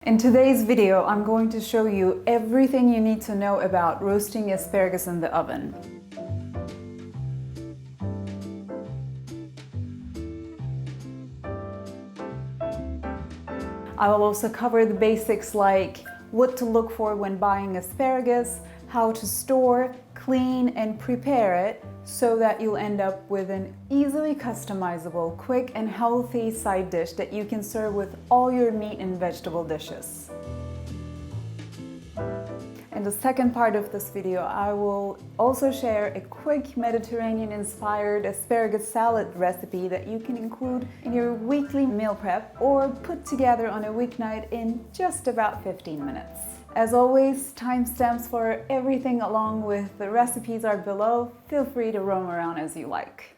In today's video, I'm going to show you everything you need to know about roasting asparagus in the oven. I will also cover the basics like what to look for when buying asparagus, how to store, clean, and prepare it so that you'll end up with an easily customizable, quick, and healthy side dish that you can serve with all your meat and vegetable dishes. In the second part of this video, I will also share a quick Mediterranean-inspired asparagus salad recipe that you can include in your weekly meal prep or put together on a weeknight in just about 15 minutes. As always, timestamps for everything along with the recipes are below. Feel free to roam around as you like.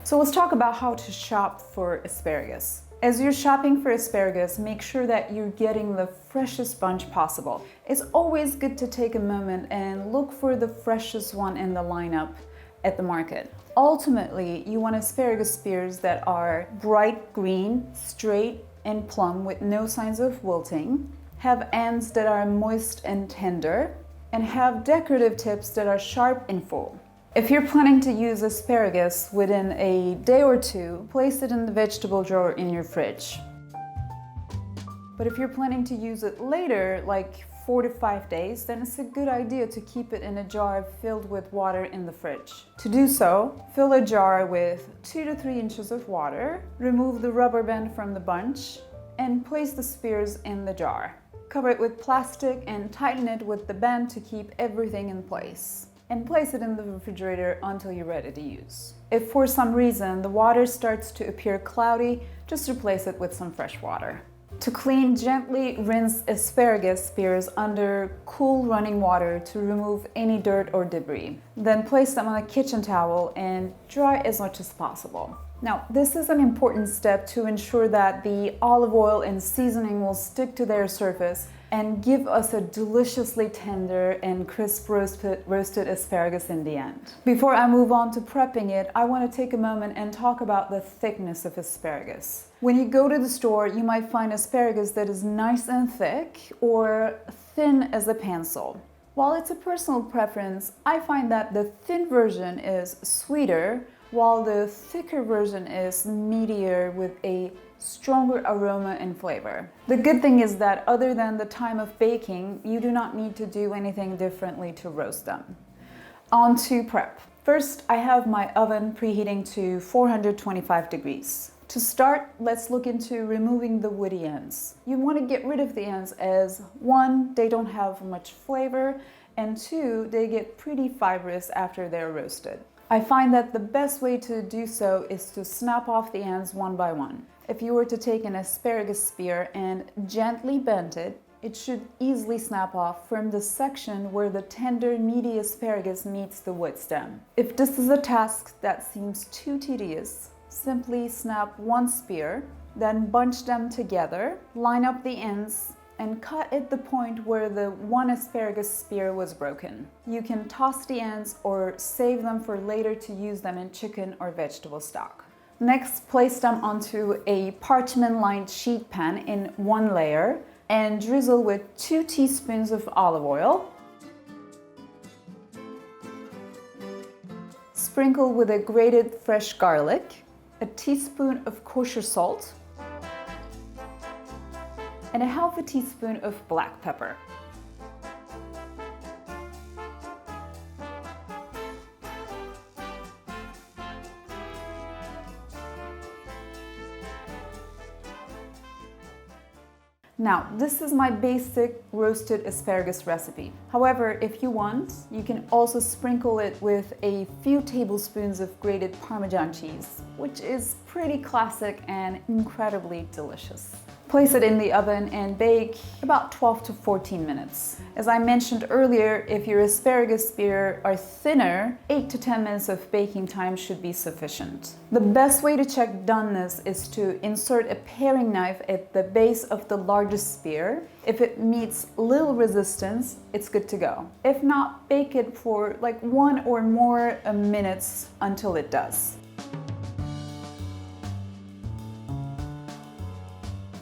So let's talk about how to shop for asparagus. As you're shopping for asparagus, make sure that you're getting the freshest bunch possible. It's always good to take a moment and look for the freshest one in the lineup at the market. Ultimately, you want asparagus spears that are bright green, straight, and plump with no signs of wilting, have ends that are moist and tender, and have decorative tips that are sharp and full. If you're planning to use asparagus within a day or two, place it in the vegetable drawer in your fridge. But if you're planning to use it later, like 4 to 5 days, then it's a good idea to keep it in a jar filled with water in the fridge. To do so, fill a jar with 2 to 3 inches of water, remove the rubber band from the bunch, and place the spears in the jar. Cover it with plastic and tighten it with the band to keep everything in place. And place it in the refrigerator until you're ready to use. If for some reason the water starts to appear cloudy, just replace it with some fresh water. To clean, gently rinse asparagus spears under cool running water to remove any dirt or debris. Then place them on a kitchen towel and dry as much as possible. Now, this is an important step to ensure that the olive oil and seasoning will stick to their surface and give us a deliciously tender and crisp roasted asparagus in the end. Before I move on to prepping it, I want to take a moment and talk about the thickness of asparagus. When you go to the store, you might find asparagus that is nice and thick or thin as a pencil. While it's a personal preference, I find that the thin version is sweeter, while the thicker version is meatier with a stronger aroma and flavor. The good thing is that other than the time of baking, you do not need to do anything differently to roast them. On to prep. First, I have my oven preheating to 425 degrees. To start, let's look into removing the woody ends. You want to get rid of the ends as 1, they don't have much flavor, and 2, they get pretty fibrous after they're roasted. I find that the best way to do so is to snap off the ends one by one. If you were to take an asparagus spear and gently bend it, it should easily snap off from the section where the tender, meaty asparagus meets the wood stem. If this is a task that seems too tedious, simply snap one spear, then bunch them together, line up the ends, and cut at the point where the one asparagus spear was broken. You can toss the ends or save them for later to use them in chicken or vegetable stock. Next, place them onto a parchment-lined sheet pan in one layer and drizzle with 2 teaspoons of olive oil. Sprinkle with a grated fresh garlic, a teaspoon of kosher salt, and a half a teaspoon of black pepper. Now, this is my basic roasted asparagus recipe. However, if you want, you can also sprinkle it with a few tablespoons of grated Parmesan cheese, which is pretty classic and incredibly delicious. Place it in the oven and bake about 12 to 14 minutes. As I mentioned earlier, if your asparagus spear are thinner, 8 to 10 minutes of baking time should be sufficient. The best way to check done-ness is to insert a paring knife at the base of the largest spear. If it meets little resistance, it's good to go. If not, bake it for like 1 or more minutes until it does.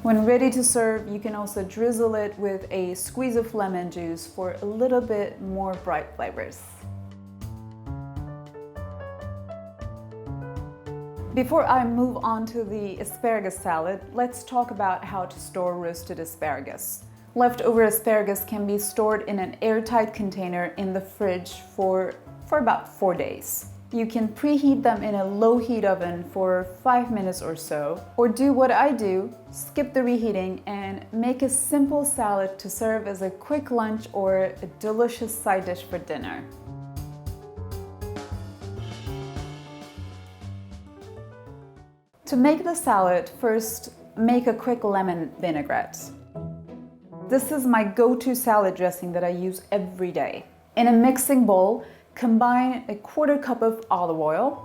When ready to serve, you can also drizzle it with a squeeze of lemon juice for a little bit more bright flavors. Before I move on to the asparagus salad, let's talk about how to store roasted asparagus. Leftover asparagus can be stored in an airtight container in the fridge for about 4 days. You can preheat them in a low heat oven for 5 minutes or so, or do what I do, skip the reheating and make a simple salad to serve as a quick lunch or a delicious side dish for dinner. To make the salad, first make a quick lemon vinaigrette. This is my go-to salad dressing that I use every day. In a mixing bowl, combine a 1/4 cup of olive oil,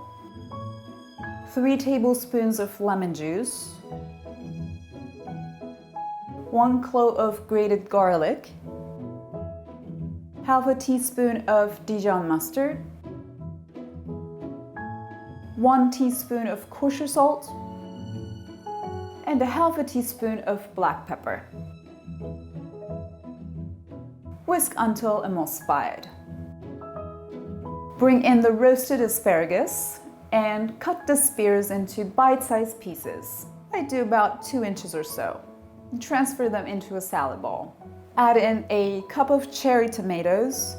3 tablespoons of lemon juice, 1 clove of grated garlic, half a teaspoon of Dijon mustard, 1 teaspoon of kosher salt, and a half a teaspoon of black pepper. Whisk until emulsified. Bring in the roasted asparagus and cut the spears into bite-sized pieces. I do about 2 inches or so. Transfer them into a salad bowl. Add in a cup of cherry tomatoes,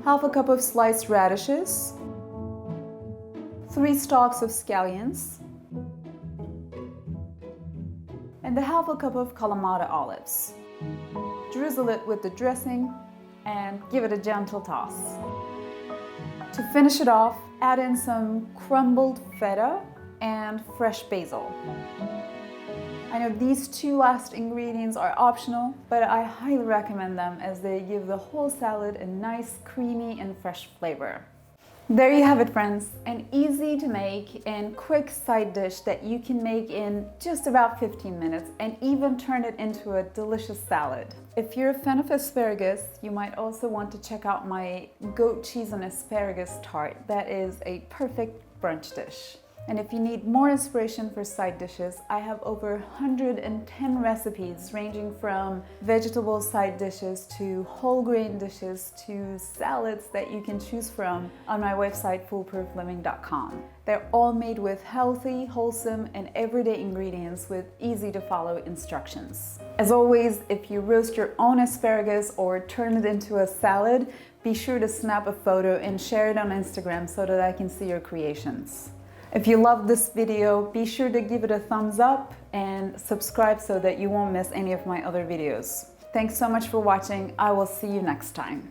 half a cup of sliced radishes, 3 stalks of scallions, and a half a cup of Kalamata olives. Drizzle it with the dressing and give it a gentle toss. To finish it off, add in some crumbled feta and fresh basil. I know these 2 last ingredients are optional, but I highly recommend them as they give the whole salad a nice creamy and fresh flavor. There you have it, friends, an easy to make and quick side dish that you can make in just about 15 minutes and even turn it into a delicious salad. If you're a fan of asparagus, you might also want to check out my goat cheese and asparagus tart. That is a perfect brunch dish. And if you need more inspiration for side dishes, I have over 110 recipes ranging from vegetable side dishes to whole grain dishes to salads that you can choose from on my website foolproofliving.com. They're all made with healthy, wholesome, and everyday ingredients with easy to follow instructions. As always, if you roast your own asparagus or turn it into a salad, be sure to snap a photo and share it on Instagram so that I can see your creations. If you loved this video, be sure to give it a thumbs up and subscribe so that you won't miss any of my other videos. Thanks so much for watching. I will see you next time.